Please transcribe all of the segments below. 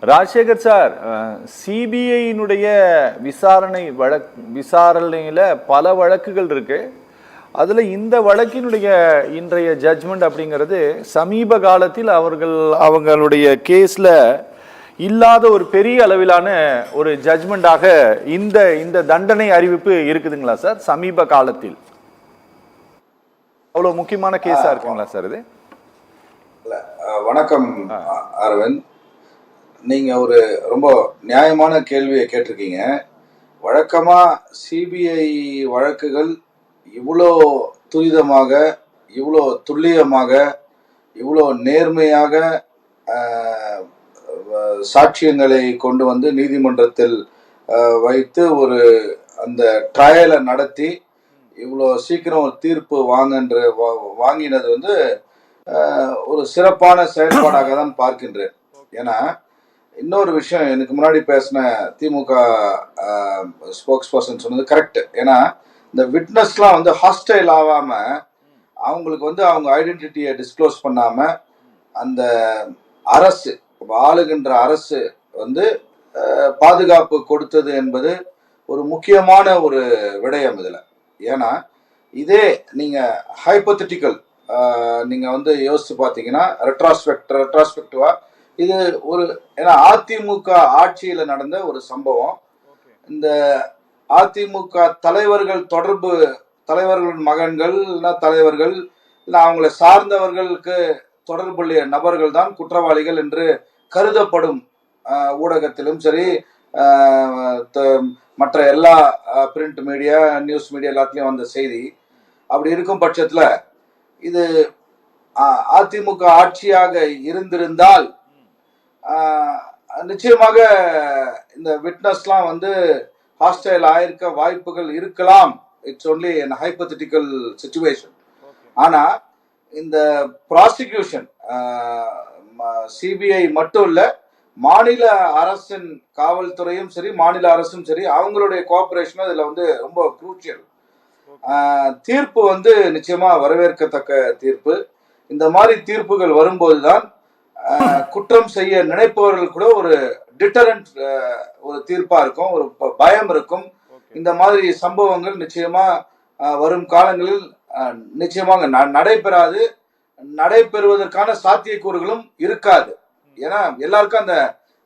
Rajasekar sir, சிபிஐனுடைய விசாரணையில பல வழக்குகள் இருக்கு. அதுல இந்த வழக்கினுடைய இன்றைய ஜட்ஜ்மெண்ட் அப்படிங்கிறது சமீப காலத்தில் அவங்களுடைய கேஸ்ல இல்லாத ஒரு பெரிய அளவிலான ஒரு ஜட்ஜ்மெண்டாக இந்த தண்டனை அறிவிப்பு இருக்குதுங்களா சார்? சமீப காலத்தில் அவ்வளவு முக்கியமான கேஸா இருக்குங்களா சார் இது? வணக்கம் அரவிந்த், நீங்க ஒரு ரொம்ப நியாயமான கேள்வியை கேட்டிருக்கீங்க. வழக்கமா சிபிஐ வழக்குகள் இவ்வளோ துரிதமாக, இவ்வளோ துல்லியமாக, இவ்வளோ நேர்மையாக சாட்சியங்களை கொண்டு வந்து நீதிமன்றத்தில் வைத்து ஒரு அந்த ட்ரையலை நடத்தி இவ்வளோ சீக்கிரம் ஒரு தீர்ப்பு வாங்கினது வந்து ஒரு சிறப்பான செயல்பாடாக தான் பார்க்கின்றேன். ஏன்னா இன்னொரு விஷயம், எனக்கு முன்னாடி பேசின திமுக ஸ்போக்ஸ் பர்சன் சொன்னது கரெக்ட். ஏன்னா இந்த விட்னஸ்லாம் வந்து ஹாஸ்டைல் ஆகாம, அவங்களுக்கு வந்து அவங்க ஐடென்டிட்டியை டிஸ்க்ளோஸ் பண்ணாம, அந்த அரசு ஆளுகின்ற அரசு வந்து பாதுகாப்பு கொடுத்தது என்பது ஒரு முக்கியமான ஒரு விடயம் இதுல. ஏன்னா இதே நீங்க ஹைப்போதெட்டிக்கல் நீங்க வந்து யோசிச்சு பார்த்தீங்கன்னா ரெட்ராஸ்பெக்டிவா இது ஒரு, ஏன்னா அதிமுக ஆட்சியில நடந்த ஒரு சம்பவம். இந்த அதிமுக தலைவர்கள் மகன்கள் தலைவர்கள் இல்லை அவங்களை சார்ந்தவர்களுக்கு தொடர்புடைய நபர்கள் தான் குற்றவாளிகள் என்று கருதப்படும். ஊடகத்திலும் சரி, மற்ற எல்லா பிரிண்ட் மீடியா, நியூஸ் மீடியா எல்லாத்துலேயும் வந்த செய்தி. அப்படி இருக்கும் பட்சத்தில் இது அதிமுக ஆட்சியாக இருந்திருந்தால் நிச்சயமாக இந்த விட்னஸ்லாம் வந்து ஹாஸ்டைல் ஆயிருக்க வாய்ப்புகள் இருக்கலாம். It's only an hypothetical situation. ஆனா இந்த ப்ராசிக்யூஷன் சிபிஐ மட்டும் இல்ல, மாநில அரசின் காவல்துறையும் சரி, மாநில அரசும் சரி, அவங்களுடைய கோஆபரேஷனும் இதுல வந்து ரொம்ப குரூசியல். தீர்ப்பு வந்து நிச்சயமா வரவேற்கத்தக்க தீர்ப்பு. இந்த மாதிரி தீர்ப்புகள் வரும்போதுதான் குற்றம் செய்ய நினைப்பவர்கள் கூட ஒரு டிட்டரண்ட் ஒரு தீர்ப்பா இருக்கும், ஒரு பயம் இருக்கும். இந்த மாதிரி சம்பவங்கள் நிச்சயமா வரும் காலங்களில் நிச்சயமாக நடைபெறுவதற்கான சாத்தியக்கூறுகளும் இருக்காது. ஏன்னா எல்லாருக்கும்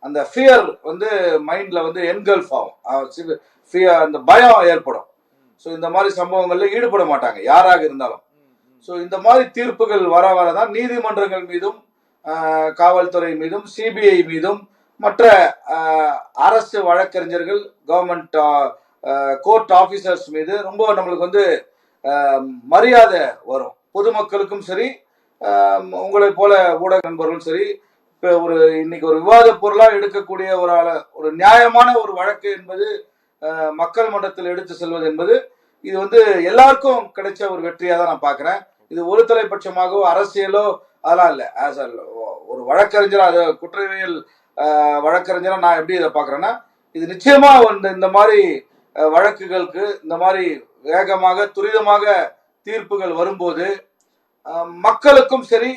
அந்த ஃபியர் வந்து மைண்ட்ல வந்து என்கல்ஃப் ஆகும், அந்த பயம் ஏற்படும். ஸோ இந்த மாதிரி சம்பவங்கள்ல ஈடுபட மாட்டாங்க யாராக இருந்தாலும். ஸோ இந்த மாதிரி தீர்ப்புகள் வரதான் நீதிமன்றங்கள் மீதும் காவல்துறை மீதும் சிபிஐ மீதும் மற்ற அரசு வழக்கறிஞர்கள், கவர்மெண்ட் கோர்ட் ஆபீசர்ஸ் மீது ரொம்ப நம்மளுக்கு வந்து மரியாதை வரும். பொதுமக்களுக்கும் சரி, உங்களை போல ஊடக நண்பர்களும் சரி, இப்போ இன்னைக்கு ஒரு விவாத பொருளா எடுக்கக்கூடிய ஒரு நியாயமான ஒரு வழக்கு என்பது மக்கள் மன்றத்தில் எடுத்து செல்வது என்பது இது வந்து எல்லாருக்கும் கிடைச்ச ஒரு வெற்றியா தான் நான் பாக்குறேன். இது ஒரு தலைப்பட்சமாகவோ அரசியலோ அதெல்லாம் இல்லை. ஒரு வழக்கறிஞரா, குற்றவியல் வழக்கறிஞரா நான் எப்படி இதை பாக்குறேன்னா, இது நிச்சயமா இந்த மாதிரி வழக்குகளுக்கு இந்த மாதிரி வேகமாக துரிதமாக தீர்ப்புகள் வரும்போது மக்களுக்கும் சரி,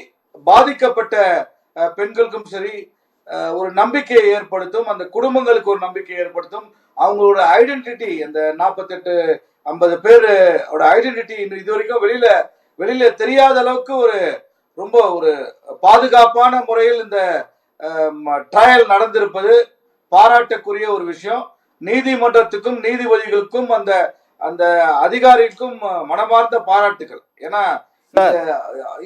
பாதிக்கப்பட்ட பெண்களுக்கும் சரி ஒரு நம்பிக்கையை ஏற்படுத்தும், அந்த குடும்பங்களுக்கு ஒரு நம்பிக்கையை ஏற்படுத்தும். அவங்களோட ஐடென்டிட்டி, அந்த 48-50 பேரோட ஐடென்டிட்டி இது வரைக்கும் வெளியில தெரியாத அளவுக்கு ரொம்ப ஒரு பாதுகாப்பான முறையில் இந்த ட்ரையல் நடந்திருப்பது பாராட்டக்குரிய ஒரு விஷயம். நீதிமன்றத்துக்கும் நீதிபதிகளுக்கும் அந்த அதிகாரிக்கும் மனமார்ந்த பாராட்டுகள். ஏன்னா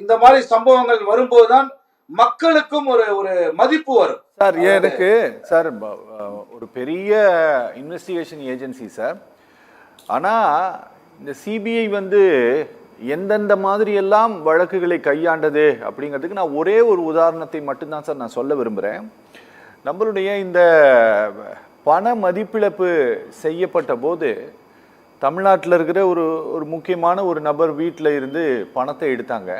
இந்த மாதிரி சம்பவங்கள் வரும்போதுதான் மக்களுக்கும் ஒரு மதிப்பு வரும். சார், எனக்கு சார் ஒரு பெரிய இன்வெஸ்டிகேஷன் ஏஜென்சி சார். ஆனா இந்த சிபிஐ வந்து எந்தெந்த மாதிரி எல்லாம் வழக்குகளை கையாண்டது அப்படிங்கிறதுக்கு நான் ஒரே ஒரு உதாரணத்தை மட்டும்தான் சார் நான் சொல்ல விரும்புகிறேன். நம்மளுடைய இந்த பண மதிப்பிழப்பு செய்யப்பட்ட போது தமிழ்நாட்டில் இருக்கிற ஒரு முக்கியமான ஒரு நபர் வீட்டில் இருந்து பணத்தை எடுத்தாங்க.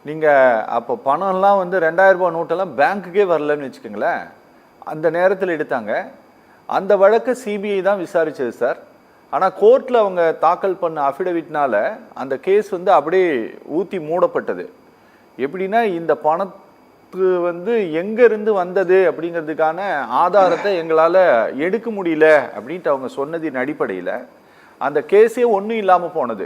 நீங்கள் அப்போ பணம்லாம் வந்து 2000 ரூபாய் நோட்டெல்லாம் பேங்க்குக்கே வரலன்னு வச்சுக்கோங்களேன். அந்த நேரத்தில் எடுத்தாங்க. அந்த வழக்கை சிபிஐ தான் விசாரித்தது சார். ஆனால் கோர்ட்டில் அவங்க தாக்கல் பண்ண அஃபிடவிட்னால அந்த கேஸ் வந்து அப்படியே ஊற்றி மூடப்பட்டது. எப்படின்னா, இந்த வந்து எங்க இருந்து வந்தது அப்படிங்கிறதுக்கான ஆதாரத்தை எங்களால எடுக்க முடியல அப்படின்ட்டு அவங்க சொன்னதின் அடிப்படையில் அந்த கேஸே ஒன்றும் இல்லாமல் போனது.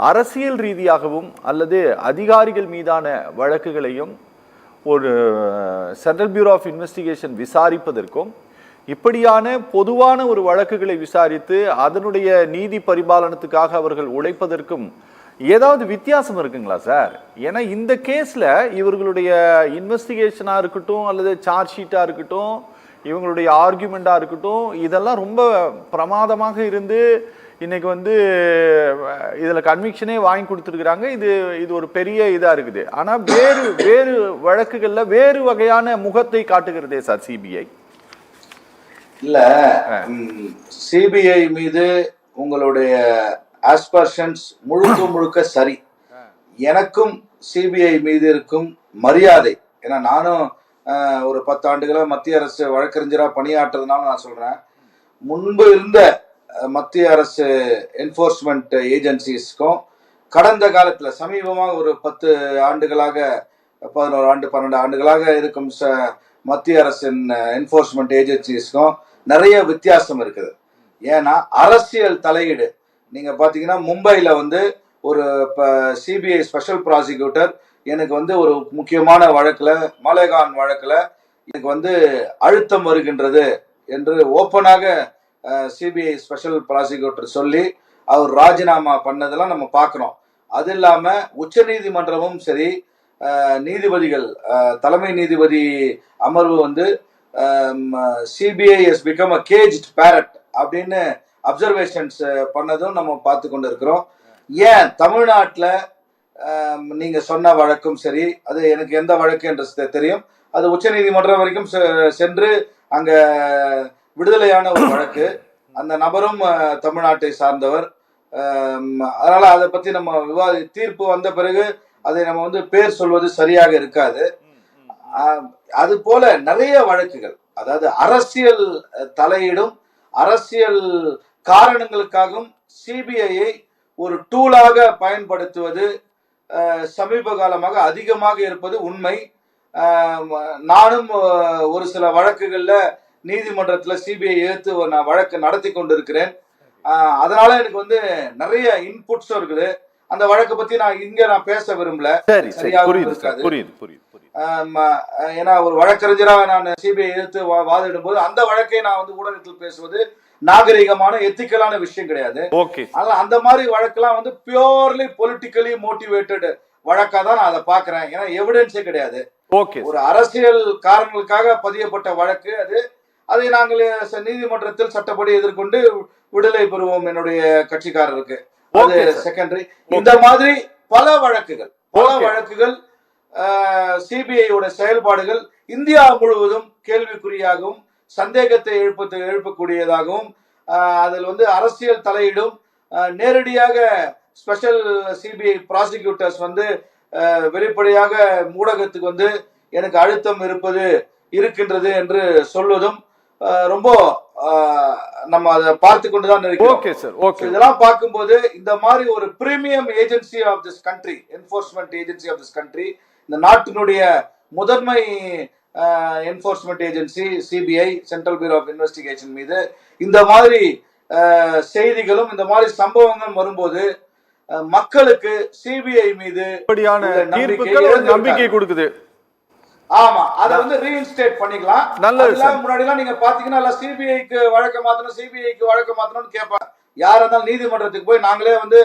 அரசியல் ரீதியாகவும் அல்லது அதிகாரிகள் மீதான வழக்குகளையும் ஒரு சென்ட்ரல் பியூரோ ஆஃப் இன்வெஸ்டிகேஷன் விசாரிப்பதற்கும் இப்படியான பொதுவான ஒரு வழக்குகளை விசாரித்து அதனுடைய நீதி பரிபாலனத்துக்காக அவர்கள் உழைப்பதற்கும் ஏதாவது வித்தியாசம் இருக்குங்களா சார்? ஏன்னா இந்த கேஸில் இவர்களுடைய இன்வெஸ்டிகேஷனாக இருக்கட்டும் அல்லது சார்ஜ் ஷீட்டாக இருக்கட்டும் இவங்களுடைய ஆர்கியூமெண்ட்டாக இருக்கட்டும் இதெல்லாம் ரொம்ப பிரமாதமாக இருந்து இன்னைக்கு வந்து இதில் கன்விக்ஷனே வாங்கி கொடுத்துருக்குறாங்க. இது ஒரு பெரிய இதாக இருக்குது. ஆனால் வேறு வழக்குகளில் வேறு வகையான முகத்தை காட்டுகிறதே சார் சிபிஐ. இல்ல, சிபிஐ மீது உங்களுடைய ஆஸ்பர்ஷன்ஸ் முழுக்க சரி. எனக்கும் சிபிஐ மீது இருக்கும் மரியாதை, ஏன்னா நானும் ஒரு 10 ஆண்டுகளாக மத்திய அரசு வழக்கறிஞராக பணியாற்றுறதுனால நான் சொல்றேன், முன்பு இருந்த மத்திய அரசு என்ஃபோர்ஸ்மெண்ட் ஏஜென்சிஸ்க்கும் கடந்த காலத்தில் சமீபமாக ஒரு 10 ஆண்டுகளாக 11 ஆண்டு 12 ஆண்டுகளாக இருக்கும் மத்திய அரசின் என்ஃபோர்ஸ்மெண்ட் ஏஜென்சிஸ்க்கும் நிறைய வித்தியாசம் இருக்குது. ஏன்னா அரசியல் தலையீடு நீங்க பாத்தீங்கன்னா மும்பைல வந்து ஒரு சிபிஐ ஸ்பெஷல் ப்ராசிக்யூட்டர் எனக்கு வந்து ஒரு முக்கியமான வழக்குல மாலேகான் வழக்குல எனக்கு வந்து அழுத்தம் வருகின்றது என்று ஓப்பனாக சிபிஐ ஸ்பெஷல் ப்ராசிக்யூட்டர் சொல்லி அவர் ராஜினாமா பண்ணதெல்லாம் நம்ம பார்க்கிறோம். அது இல்லாம உச்ச நீதிமன்றமும் சரி, நீதிபதிகள் தலைமை நீதிபதி அமர்வு வந்து CBI has become a caged parrot அப்படின்னு அப்சர்வேஷன்ஸ் பண்ணதும் நம்ம பார்த்து கொண்டு இருக்கிறோம். ஏன் தமிழ்நாட்டில் நீங்க சொன்ன வழக்கும் சரி, அது எனக்கு எந்த வழக்கு என்று தெரியும், அது உச்ச நீதிமன்றம் வரைக்கும் சென்று அங்க விடுதலையான ஒரு வழக்கு, அந்த நபரும் தமிழ்நாட்டை சார்ந்தவர். அதனால அதை பத்தி நம்ம தீர்ப்பு வந்த பிறகு அதை நம்ம வந்து பேர் சொல்வது சரியாக இருக்காது. அது போல நிறைய வழக்குகள், அதாவது அரசியல் தலையீடும் அரசியல் காரணங்களுக்காகவும் சிபிஐயை ஒரு டூலாக பயன்படுத்துவது சமீப காலமாக அதிகமாக இருப்பது உண்மை. நானும் ஒரு சில வழக்குகள்ல நீதிமன்றத்தில் சிபிஐ எதிர்த்து நான் வழக்கு நடத்தி கொண்டிருக்கிறேன். அதனால எனக்கு வந்து நிறைய இன்புட்ஸும் இருக்குது. அந்த வழக்கை பத்தி நான் பேச விரும்பல. ஏன்னா ஒரு வழக்கறிஞராக நான் சிபிஐ எதிர்த்து வாதிடும் போது அந்த வழக்கை நான் வந்து ஊடகத்தில் பேசுவது நாகரிகமான எத்திக்கலான விஷயம் கிடையாது. அந்த மாதிரி வழக்கெல்லாம் வந்து பியூர்லி பொலிட்டிக்கலி மோட்டிவேட்டட் வழக்கா தான் நான் அதை பாக்குறேன். ஏன்னா எவிடன்ஸே கிடையாது. ஒரு அரசியல் காரணங்களுக்காக பதியப்பட்ட வழக்கு அது. அதை நாங்கள் நீதிமன்றத்தில் சட்டப்படி எதிர்கொண்டு விடுதலை பெறுவோம் என்னுடைய கட்சிக்காரருக்கு. அது செகண்டரி. இந்த மாதிரி பல வழக்குகள் சிபிஐயோட செயல்பாடுகள் இந்தியா முழுவதும் கேள்விக்குறியாகவும் சந்தேகத்தை எழுப்பக்கூடியதாகவும், அதில் வந்து அரசியல் தலையீடும் நேரடியாக ஸ்பெஷல் சிபிஐ ப்ராசிக்யூட்டர்ஸ் வந்து வெளிப்படையாக ஊடகத்துக்கு வந்து எனக்கு அழுத்தம் இருக்கின்றது என்று சொல்வதும் ரொம்ப நம்ம அதை பார்த்து கொண்டுதான் இருக்கிறோம். இதெல்லாம் பார்க்கும்போது இந்த மாதிரி ஒரு premium agency of this country, enforcement agency of this country, இந்த நாட்டினுடைய முதன்மை enforcement agency CBI central bureau of investigation மீது இந்த மாதிரி செய்திகளும் இந்த மாதிரி சம்பவங்களும் வரும்போது மக்களுக்கு சிபிஐ மீது நம்பிக்கை கொடுக்குது. ஆமா, அதை வந்து ரீஇன்ஸ்டேட் பண்ணிக்கலாம். முன்னாடி எல்லாம் நீங்க பாத்தீங்கன்னா சிபிஐக்கு வழக்க மாத்தணும்னு கேட்பாங்க. யாரா இருந்தாலும் நீதிமன்றத்துக்கு போய் நாங்களே வந்து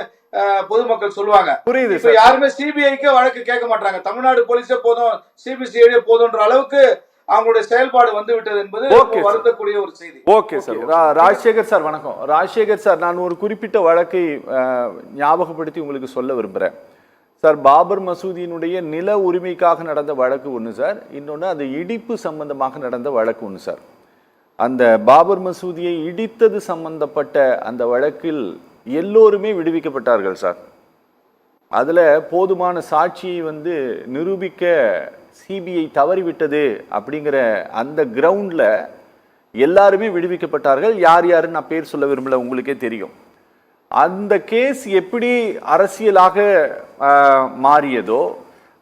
பொதுமக்கள் சொல்லுவாங்க. புரியுது. இப்ப யாருமே சிபிஐக்கு வழக்கு கேட்க மாட்டாங்க. தமிழ்நாடு போலீஸே போதும், சிபிசிஐடியே போதும்ன்ற அளவுக்கு அவங்களுடைய செயல்பாடு வந்து விட்டது என்பது வருத்தக்கூடிய ஒரு செய்தி. Okay sir. ராஜசேகர் சார் வணக்கம். ராஜசேகர் சார், நான் ஒரு குறிப்பிட்ட வழக்கை ஞாபகப்படுத்தி உங்களுக்கு சொல்ல விரும்புகிறேன் சார். பாபர் மசூதியினுடைய நில உரிமைக்காக நடந்த வழக்கு ஒன்று சார், இன்னொன்று அந்த இடிப்பு சம்பந்தமாக நடந்த வழக்கு ஒன்று சார். அந்த பாபர் மசூதியை இடித்தது சம்பந்தப்பட்ட அந்த வழக்கில் எல்லோருமே விடுவிக்கப்பட்டார்கள் சார். அதில் போதுமான சாட்சியை வந்து நிரூபிக்க சிபிஐ தவறிவிட்டது அப்படிங்கிற அந்த கிரவுண்டில் எல்லாருமே விடுவிக்கப்பட்டார்கள். யார் யாருன்னு நான் பேர் சொல்ல விரும்பல, உங்களுக்கே தெரியும். அந்த கேஸ் எப்படி அரசியலாக மாறியதோ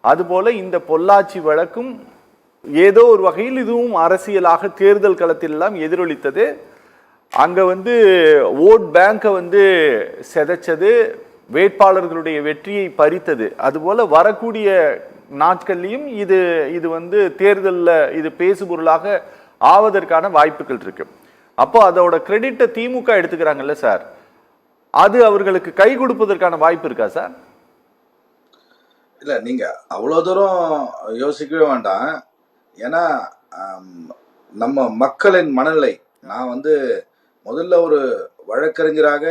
அதுபோல இந்த பொள்ளாச்சி வழக்கும் ஏதோ ஒரு வகையில் இதுவும் அரசியலாக தேர்தல் களத்தில் எல்லாம் எதிரொலித்தது. அங்க வந்து ஓட் பேங்கை வந்து செதைச்சது, வேட்பாளர்களுடைய வெற்றியை பறித்தது. அதுபோல வரக்கூடிய நாட்கள்லையும் இது வந்து தேர்தலில் இது பேசுபொருளாக ஆவதற்கான வாய்ப்புகள் இருக்கு. அப்போ அதோட கிரெடிட்டை திமுக எடுத்துக்கிறாங்கல்ல சார், அது அவர்களுக்கு கை கொடுப்பதற்கான வாய்ப்பு இருக்கா சார்? இல்ல நீங்க அவ்வளவு தூரம் யோசிக்கவே வேண்டாம். ஏன்னா நம்ம மக்களின் மனநிலை, நான் வந்து முதல்ல ஒரு வழக்கறிஞராக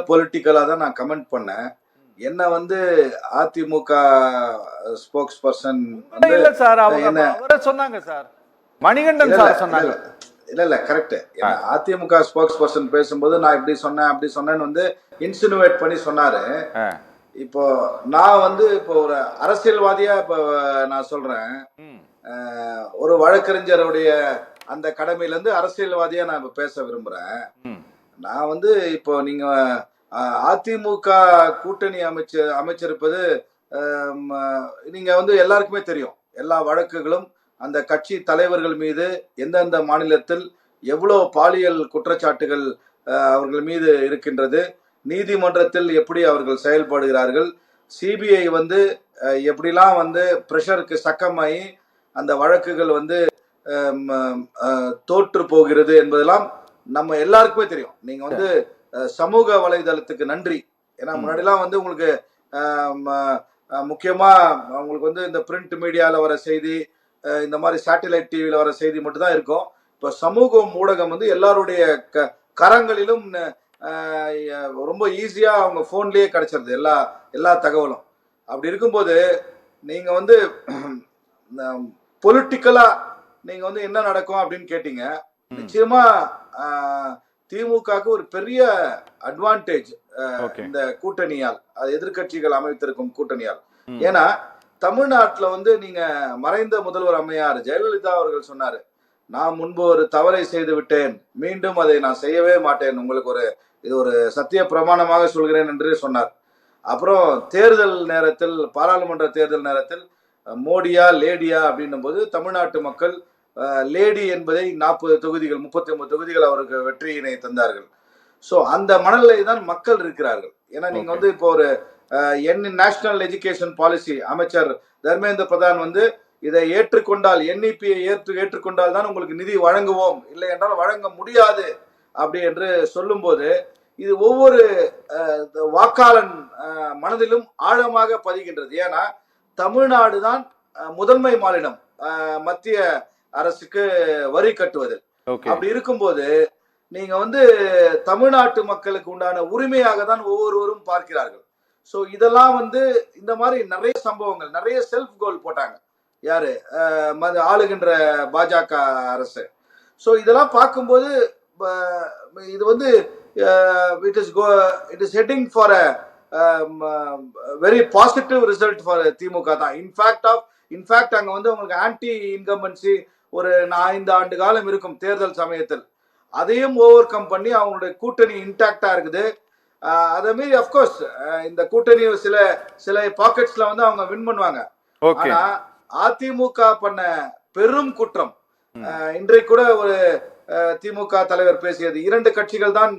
பொலிட்டிக்கலா தான் நான் கமெண்ட் பண்ணேன். என்ன வந்து அதிமுக ஸ்போக்ஸ் பர்சன் இல்ல சார், அவரை சொன்னாங்க சார், மணிகண்டன் சார் சொன்னாங்க. இல்ல கரெக்ட். அதிமுக ஸ்போக்ஸ் பர்சன் பேசும்போது நான் இப்படி சொன்னேன் அப்படி சொன்னேன்னு வந்து இன்சினுவேட் பண்ணி சொன்னாரு. இப்போ நான் வந்து இப்போ ஒரு அரசியல்வாதியா இப்போ நான் சொல்றேன், ஒரு வழக்கறிஞருடைய அந்த கடமையில இருந்து அரசியல்வாதியா நான் இப்ப பேச விரும்புறேன். நான் வந்து இப்போ நீங்க அதிமுக கூட்டணி அமைச்சிருப்பது நீங்க வந்து எல்லாருக்குமே தெரியும். எல்லா வழக்குகளும் அந்த கட்சி தலைவர்கள் மீது எந்தெந்த மாநிலத்தில் எவ்வளவு பாலியல் குற்றச்சாட்டுகள் அவர்கள் மீது இருக்கின்றது, நீதிமன்றத்தில் எப்படி அவர்கள் செயல்படுகிறார்கள், சிபிஐ வந்து எப்படிலாம் வந்து பிரஷருக்கு சக்கமாயி அந்த வழக்குகள் வந்து தோற்று போகிறது என்பதெல்லாம் நம்ம எல்லாருக்குமே தெரியும். நீங்க வந்து சமூக வலைதளத்துக்கு நன்றி. ஏன்னா முன்னாடிலாம் வந்து உங்களுக்கு முக்கியமா உங்களுக்கு வந்து இந்த பிரிண்ட் மீடியால வர செய்தி, இந்த மாதிரி சேட்டலைட் டிவியில வர செய்தி மட்டும் தான் இருக்கும். இப்ப சமூக ஊடகம் வந்து எல்லாருடைய கரங்களிலும் ரொம்ப ஈஸியா அவங்க போன்லயே கிடைச்சிருது எல்லா தகவலும். அப்படி இருக்கும்போது நீங்க வந்து பொலிட்டிக்கலா நீங்க வந்து என்ன நடக்கும் அப்படின்னு கேட்டீங்க. நிச்சயமா திமுகவுக்கு ஒரு பெரிய அட்வான்டேஜ் இந்த கூட்டணியால், எதிர்கட்சிகள் அமைத்திருக்கும் கூட்டணியால். ஏன்னா தமிழ்நாட்டுல வந்து நீங்க மறைந்த முதல்வர் அம்மையார் ஜெயலலிதா அவர்கள் சொன்னாரு, நான் முன்பு ஒரு தவறை செய்து விட்டேன், மீண்டும் அதை நான் செய்யவே மாட்டேன், உங்களுக்கு இது ஒரு சத்திய பிரமாணமாக சொல்கிறேன் என்று சொன்னார். அப்புறம் தேர்தல் நேரத்தில், பாராளுமன்ற தேர்தல் நேரத்தில் மோடியா லேடியா அப்படின்னும் போது தமிழ்நாட்டு மக்கள் லேடி என்பதை 40 தொகுதிகள் 39 தொகுதிகள் அவருக்கு வெற்றியினை தந்தார்கள். ஸோ அந்த மனநிலை தான் மக்கள் இருக்கிறார்கள். ஏன்னா நீங்க வந்து இப்போ ஒரு நேஷனல் எஜுகேஷன் பாலிசி அமைச்சர் தர்மேந்திர பிரதான் வந்து இதை ஏற்றுக்கொண்டால், என்இபியை ஏற்றுக்கொண்டால் தான் உங்களுக்கு நிதி வழங்குவோம், இல்லை என்றால் வழங்க முடியாது அப்படி என்று சொல்லும் போது இது ஒவ்வொரு வாக்காளன் மனதிலும் ஆழமாக பதிகின்றது. ஏன்னா தமிழ்நாடு தான் முதன்மை மாநிலம் மத்திய அரசுக்கு வரி கட்டுவதில். அப்படி இருக்கும்போது நீங்க வந்து தமிழ்நாட்டு மக்களுக்கு உண்டான உரிமையாக தான் ஒவ்வொருவரும் பார்க்கிறார்கள். ஸோ இதெல்லாம் வந்து இந்த மாதிரி நிறைய சம்பவங்கள், நிறைய செல்ஃப் கோல் போட்டாங்க யாரு ஆளுகின்ற பாஜக அரசு. ஸோ இதெல்லாம் பார்க்கும்போது இது வந்து it is heading for very positive result for DMK தான். இன்ஃபேக்ட் அங்க வந்து உங்களுக்கு ஆன்டி இன்கம்பன்சி ஒரு 5 ஆண்டு காலம் இருக்கும் தேர்தல் சமயத்தில், அதையும் ஓவர் கம் பண்ணி அவங்களுடைய கூட்டணி இன்டாக்டா இருக்குது. அதே மாதிரி அப்கோர்ஸ் இந்த கூட்டணி சில பாக்கெட்ஸ்ல வந்து அவங்க வின் பண்ணுவாங்க. ஆனா அதிமுக பண்ண பெரும் குற்றம், இன்றைக்கு கூட ஒரு திமுக தலைவர் பேசியது, 2 கட்சிகள் தான்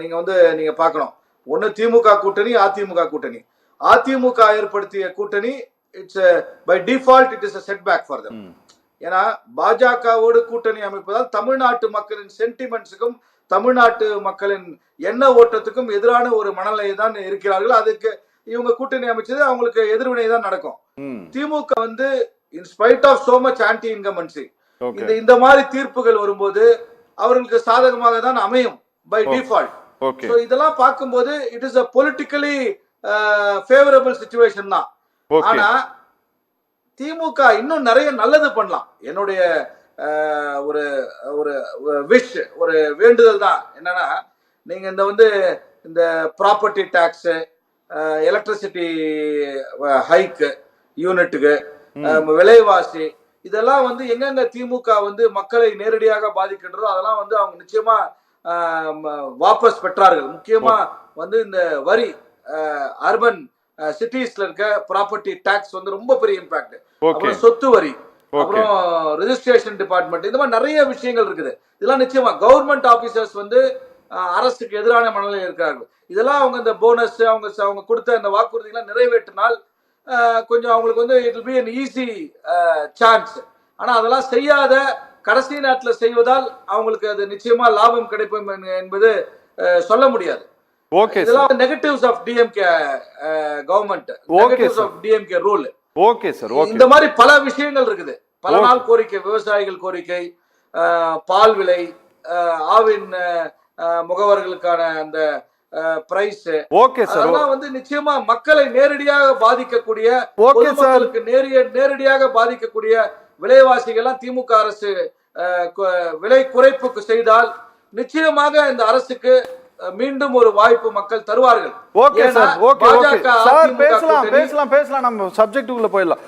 நீங்க பார்க்கணும். ஒன்னு திமுக கூட்டணி, அதிமுக கூட்டணி. அதிமுக ஏற்படுத்திய கூட்டணி it's by default it is a setback for them. ஏன்னா பாஜகவோடு கூட்டணி அமைப்பதால் தமிழ்நாட்டு மக்களின் சென்டிமெண்ட்ஸுக்கும் தமிழ்நாட்டு மக்களின் எண்ண ஓட்டத்துக்கும் எதிரான ஒரு மனநிலை தான் இருக்கிறார்கள். அதுக்கு இவங்க கூட்டணி அமைச்சது அவங்களுக்கு எதிர்வினை தான் நடக்கும். திமுக வந்து in spite of so much anti incumbency இந்த மாதிரி தீர்ப்புகள் வரும்போது அவர்களுக்கு சாதகமாக தான் அமையும் பை டிஃபால்ட். சோ இதெல்லாம் பார்க்கும்போது it is a politically favorable situation தான். ஆனா திமுக இன்னும் நிறைய நல்லது பண்ணலாம். என்னுடைய ஒரு ஒரு விஷ், ஒரு வேண்டுதல் தான் என்னன்னா, நீங்க இந்த ப்ராப்பர்ட்டி டாக்ஸ், எலக்ட்ரிசிட்டி ஹைக்கு யூனிட்டுக்கு, விலைவாசி, இதெல்லாம் எங்கெங்க திமுக மக்களை நேரடியாக பாதிக்கின்றதோ அதெல்லாம் அவங்க நிச்சயமா வாபஸ் பெற்றார்கள். முக்கியமா இந்த வரி, அர்பன் சிட்டிஸ்ல இருக்க ப்ராப்பர்ட்டி டாக்ஸ் வந்து ரொம்ப பெரிய இம்பாக்ட். ஓகே அப்புறம் சொத்து வரி, அப்புறம் ரெஜிஸ்ட்ரேஷன் டிபார்ட்மெண்ட், இந்த மாதிரி நிறைய விஷயங்கள் இருக்குது. இதெல்லாம் நிச்சயமா கவர்மெண்ட் ஆபீசர்ஸ் வந்து அரசுக்கு எதிரான மனநிலையில் இருக்கிறார்கள். இதெல்லாம் அவங்க இந்த போனஸ் அவங்க கொடுத்த அந்த வாக்குறுதிகளை நிறைவேற்றினால் கொஞ்சம் அவங்களுக்கு வந்து it will be an easy chance. ஆனா அதெல்லாம் செய்யாத கடைசி நேரத்தில் செய்வதால் அவங்களுக்கு அது நிச்சயமா லாபம் கிடைக்கும் என்பது சொல்ல முடியாது. ஓகே இதெல்லாம் negatives of DMK government, negatives of DMK rule. Okay sir. Okay, இந்த மாதிரி பல விஷயங்கள் இருக்குது. பல நாள் கோரிக்கை, விவசாயிகள் கோரிக்கை, பால் விலை, ஆவின் முகவர்களுக்கான அந்த பிரைஸ். Okay sir. அதெல்லாம் வந்து நிச்சயமா மக்களை நேரடியாக பாதிக்கக்கூடிய, ஓகே சார். பொதுமக்களுக்கு நேரடியாக பாதிக்கக்கூடிய விலைவாசிகள்லாம் திமுக அரசு விலை குறைப்புக்கு செய்தால் நிச்சயமாக இந்த அரசுக்கு மீண்டும் ஒரு வாய்ப்பு மக்கள் தருவார்கள். Okay sir. Okay okay sir, பேசலாம் நம்ம சப்ஜெக்ட்டுக்குள்ள போயிடலாம்.